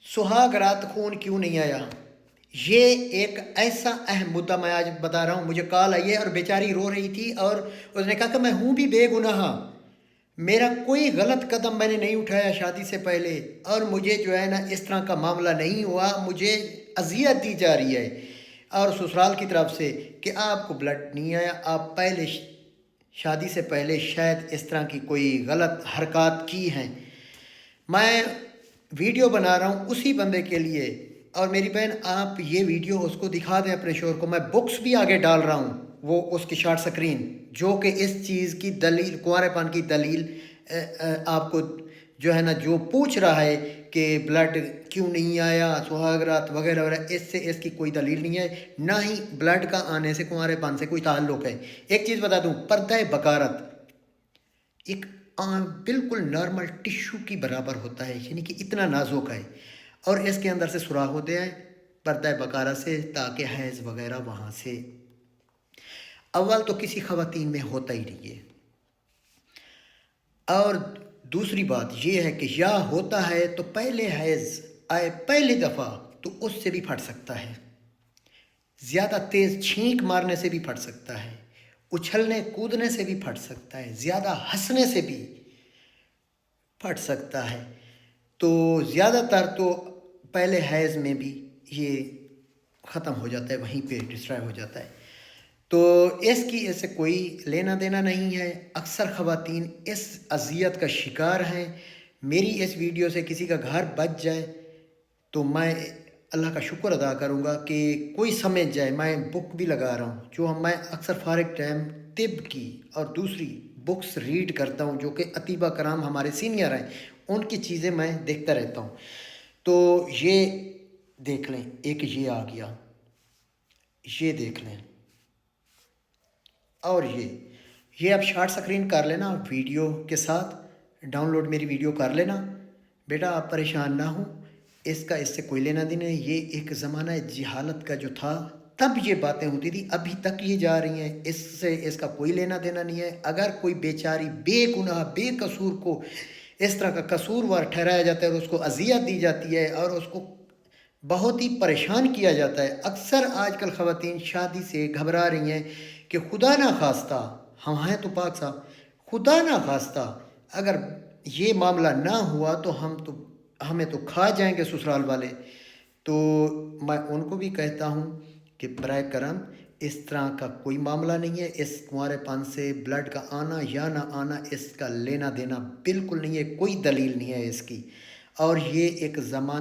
सुहाग रात खून क्यों नहीं आया, ये एक ऐसा अहम मुद्दा मैं आज बता रहा हूँ। मुझे कॉल आई है और बेचारी रो रही थी और उसने कहा कि मैं हूँ भी बेगुनाह, मेरा कोई गलत कदम मैंने नहीं उठाया शादी से पहले, और मुझे जो है ना इस तरह का मामला नहीं हुआ, मुझे अजियत दी जा रही है और ससुराल की तरफ से कि आपको ब्लड नहीं आया, आप पहले शादी से पहले शायद इस तरह की कोई गलत हरकत की हैं। मैं वीडियो बना रहा हूँ उसी बंदे के लिए, और मेरी बहन आप ये वीडियो उसको दिखा दें अपने शोहर को। मैं बुक्स भी आगे डाल रहा हूँ, वो उसकी शॉर्ट स्क्रीन, जो कि इस चीज़ की दलील, कुंवारेपन की दलील आपको जो है ना, जो पूछ रहा है कि ब्लड क्यों नहीं आया, सुहागरात वगैरह वगैरह, इससे इसकी कोई दलील नहीं है, ना ही ब्लड का आने से कुंवारेपन से कोई ताल्लुक़ है। एक चीज़ बता दूँ, पर्दा बकारत एक बिल्कुल नॉर्मल टिश्यू की बराबर होता है, यानी कि इतना नाजुक है, और इसके अंदर से सुराख होते हैं पर्दा बकारा से, ताकि हैज़ वगैरह वहाँ से अव्वल तो किसी ख़वातीन में होता ही नहीं है, और दूसरी बात ये है कि या होता है तो पहले हैज़ आए पहली दफ़ा तो उससे भी फट सकता है, ज़्यादा तेज़ छींक मारने से भी फट सकता है, उछलने कूदने से भी फट सकता है, ज़्यादा हंसने से भी फट सकता है। तो ज़्यादातर तो पहले हैज़ में भी ये ख़त्म हो जाता है, वहीं पे डिस्ट्रॉय हो जाता है। तो इसकी इससे कोई लेना देना नहीं है। अक्सर ख़वातीन इस अज़ियत का शिकार हैं। मेरी इस वीडियो से किसी का घर बच जाए तो मैं अल्लाह का शुक्र अदा करूँगा कि कोई समझ जाए। मैं बुक भी लगा रहा हूँ, जो मैं अक्सर फ़ारिग टाइम तिब की और दूसरी बुक्स रीड करता हूँ, जो कि अतीबा कराम हमारे सीनियर हैं, उनकी चीज़ें मैं देखता रहता हूँ। तो ये देख लें, एक ये आ गया, ये देख लें, और ये आप शॉर्ट स्क्रीन कर लेना, वीडियो के साथ डाउनलोड मेरी वीडियो कर लेना। बेटा आप परेशान ना हो, इसका इससे कोई लेना देना नहीं। ये एक ज़माना जहालत का जो था, तब ये बातें होती थी, अभी तक ये जा रही हैं, इससे इसका कोई लेना देना नहीं है। अगर कोई बेचारी बेगुनाह बेकसूर को इस तरह का कसूरवार ठहराया जाता है और उसको अजियत दी जाती है और उसको बहुत ही परेशान किया जाता है। अक्सर आजकल ख़वातीन शादी से घबरा रही हैं कि खुदा ना खास्ता, हम हैं तो पाक साहब, खुदा ना खास्ता अगर ये मामला ना हुआ तो हमें तो खा जाएंगे ससुराल वाले। तो मैं उनको भी कहता हूँ कि बराए करम इस तरह का कोई मामला नहीं है। इस कुंवारेपन से ब्लड का आना या ना आना, इसका लेना देना बिल्कुल नहीं है, कोई दलील नहीं है इसकी। और ये एक ज़माना